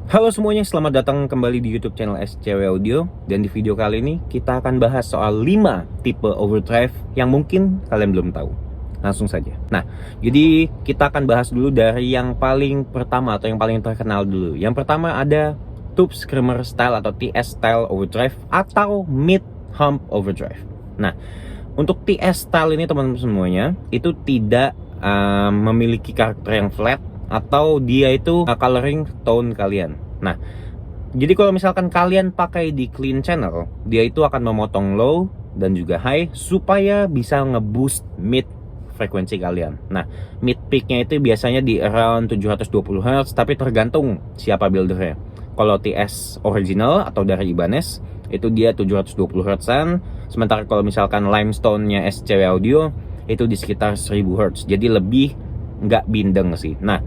Halo semuanya, selamat datang kembali di YouTube channel SCW Audio. Dan di video kali ini kita akan bahas soal 5 tipe overdrive yang mungkin kalian belum tahu. Langsung saja. Nah, jadi kita akan bahas dulu dari yang paling pertama atau yang paling terkenal dulu. Yang pertama ada Tube Screamer Style atau TS Style Overdrive atau Mid Hump Overdrive. Nah, untuk TS Style ini teman-teman semuanya itu tidak memiliki karakter yang flat atau dia itu coloring tone kalian. Nah, jadi kalau misalkan kalian pakai di clean channel, dia itu akan memotong low dan juga high supaya bisa ngeboost mid frekuensi kalian. Nah, mid peaknya itu biasanya di around 720 Hz, tapi tergantung siapa buildernya. Kalau TS original atau dari Ibanez itu dia 720 Hz-an, sementara kalau misalkan limestone-nya SCW Audio itu di sekitar 1000 Hz. Jadi lebih nggak bindeng sih. Nah,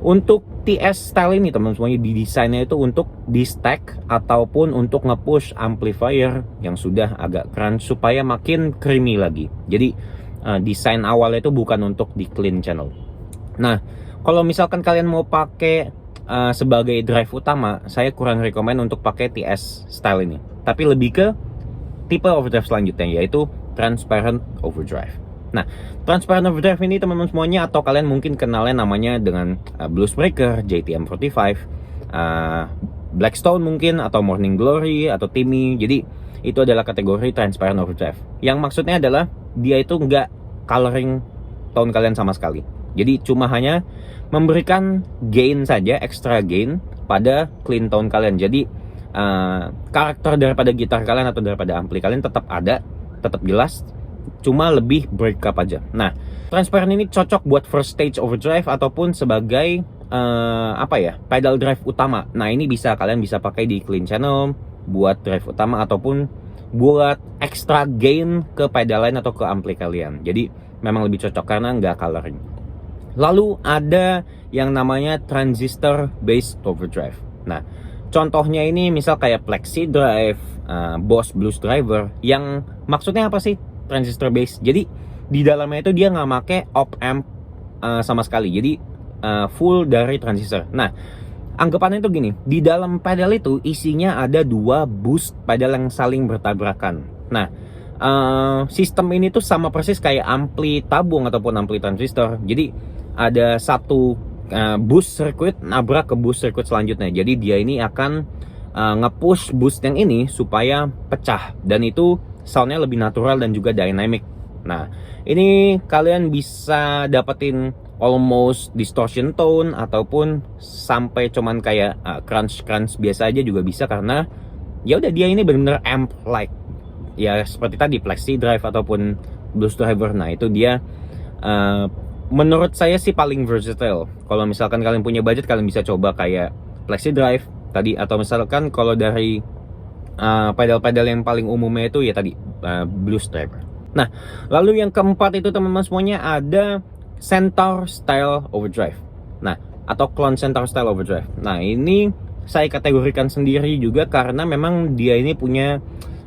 untuk TS style ini teman semuanya didesainnya itu untuk di stack ataupun untuk nge-push amplifier yang sudah agak crunch supaya makin creamy lagi. Jadi desain awalnya itu bukan untuk di clean channel. Nah, kalau misalkan kalian mau pakai sebagai drive utama, saya kurang rekomend untuk pakai TS style ini. Tapi lebih ke tipe overdrive selanjutnya, yaitu transparent overdrive. Nah, transparent overdrive ini teman-teman semuanya, atau kalian mungkin kenalnya namanya dengan Bluesbreaker, JTM45, Blackstone mungkin, atau Morning Glory, atau Timmy. Jadi itu adalah kategori transparent overdrive. Yang maksudnya adalah dia itu nggak coloring tone kalian sama sekali. Jadi cuma hanya memberikan gain saja, extra gain pada clean tone kalian. Jadi karakter daripada gitar kalian atau daripada ampli kalian tetap ada, tetap jelas, cuma lebih break up aja. Nah, transparent ini cocok buat first stage overdrive ataupun sebagai pedal drive utama. Nah, ini kalian bisa pakai di clean channel buat drive utama ataupun buat extra gain ke pedal lain atau ke ampli kalian. Jadi memang lebih cocok karena nggak coloring. Lalu ada yang namanya transistor based overdrive. Nah, contohnya ini misal kayak Plexi Drive, Boss Blues Driver, yang maksudnya apa sih transistor base? Jadi di dalamnya itu dia nggak make op amp sama sekali. Jadi full dari transistor. Nah, anggapannya itu gini, di dalam pedal itu isinya ada 2 boost pedal yang saling bertabrakan. Nah, sistem ini tuh sama persis kayak ampli tabung ataupun ampli transistor. Jadi ada satu boost circuit nabrak ke boost circuit selanjutnya. Jadi dia ini akan nge-push boost yang ini supaya pecah, dan itu soundnya lebih natural dan juga dynamic. Nah, ini kalian bisa dapetin almost distortion tone ataupun sampai cuman kayak crunch biasa aja juga bisa, karena ya udah dia ini benar-benar amp like. Ya seperti tadi Plexi Drive ataupun Blues Driver. Nah, itu dia menurut saya sih paling versatile. Kalau misalkan kalian punya budget, kalian bisa coba kayak Plexi Drive tadi, atau misalkan kalau dari pedal-pedal yang paling umumnya itu ya tadi Blues Driver. Nah, lalu yang keempat itu teman-teman semuanya ada Centaur Style Overdrive. Nah, atau Clone Centaur Style Overdrive. Nah, ini saya kategorikan sendiri juga karena memang dia ini punya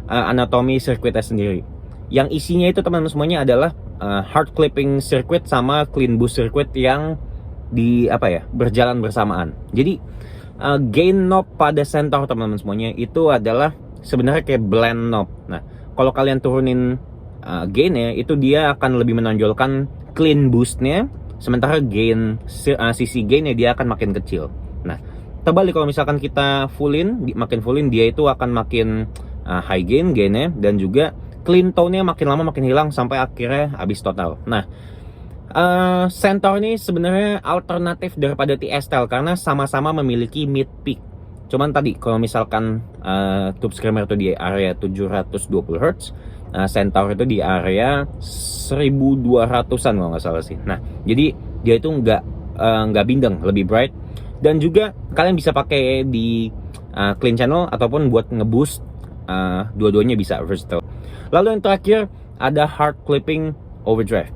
anatomi sirkuitnya sendiri. Yang isinya itu teman-teman semuanya adalah hard clipping circuit sama clean boost circuit yang berjalan bersamaan. Jadi gain knob pada Centaur teman-teman semuanya itu adalah sebenarnya kayak blend knob. Nah, kalau kalian turunin gainnya itu dia akan lebih menonjolkan clean boostnya, sementara gain sisi gainnya dia akan makin kecil. Nah, terbalik kalau misalkan kita makin fullin dia itu akan makin high gainnya, dan juga clean tone-nya makin lama makin hilang sampai akhirnya habis total. Nah, Centaur ini sebenarnya alternatif daripada TS Style karena sama-sama memiliki mid peak. Cuman tadi kalau misalkan Tube Screamer itu di area 720 Hz, Centaur itu di area 1200-an kalau nggak salah sih. Nah, jadi dia itu nggak bindeng, lebih bright, dan juga kalian bisa pakai di clean channel ataupun buat ngeboost, dua-duanya bisa versatile. Lalu yang terakhir ada hard clipping overdrive.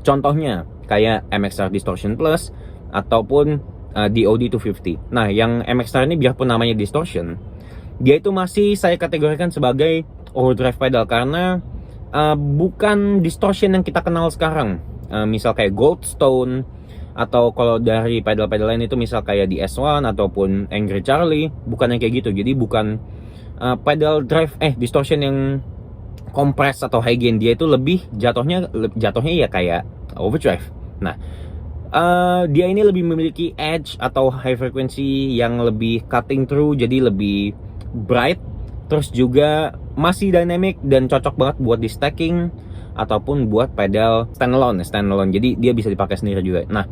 Contohnya kayak MXR Distortion Plus ataupun DOD 250. Nah, yang MXR ini biarpun namanya distortion, dia itu masih saya kategorikan sebagai overdrive pedal karena bukan distortion yang kita kenal sekarang. Misal kayak Goldstone Atau kalau dari pedal-pedal lain itu misal kayak di S1 ataupun Angry Charlie, bukan yang kayak gitu. Jadi bukan pedal drive distortion yang compress atau high gain. Dia itu lebih jatuhnya ya kayak overdrive. Nah, dia ini lebih memiliki edge atau high frequency yang lebih cutting through, jadi lebih bright, terus juga masih dynamic dan cocok banget buat di stacking ataupun buat pedal standalone. Jadi dia bisa dipakai sendiri juga. Nah,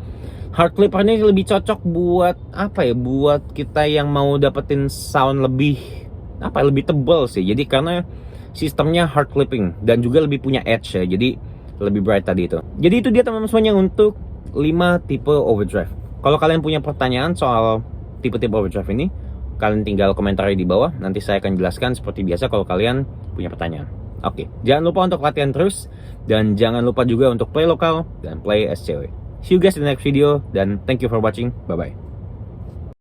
hard clipper ini lebih cocok buat apa ya? Buat kita yang mau dapetin sound lebih tebal sih. Jadi karena sistemnya hard clipping dan juga lebih punya edge ya. Jadi lebih bright tadi itu. Jadi itu dia teman-teman semuanya untuk 5 tipe overdrive. Kalau kalian punya pertanyaan soal tipe-tipe overdrive ini, kalian tinggal komentar di bawah. Nanti saya akan jelaskan seperti biasa kalau kalian punya pertanyaan. Oke, jangan lupa untuk latihan terus. Dan jangan lupa juga untuk play lokal dan play SCW. See you guys in the next video. Dan thank you for watching. Bye-bye.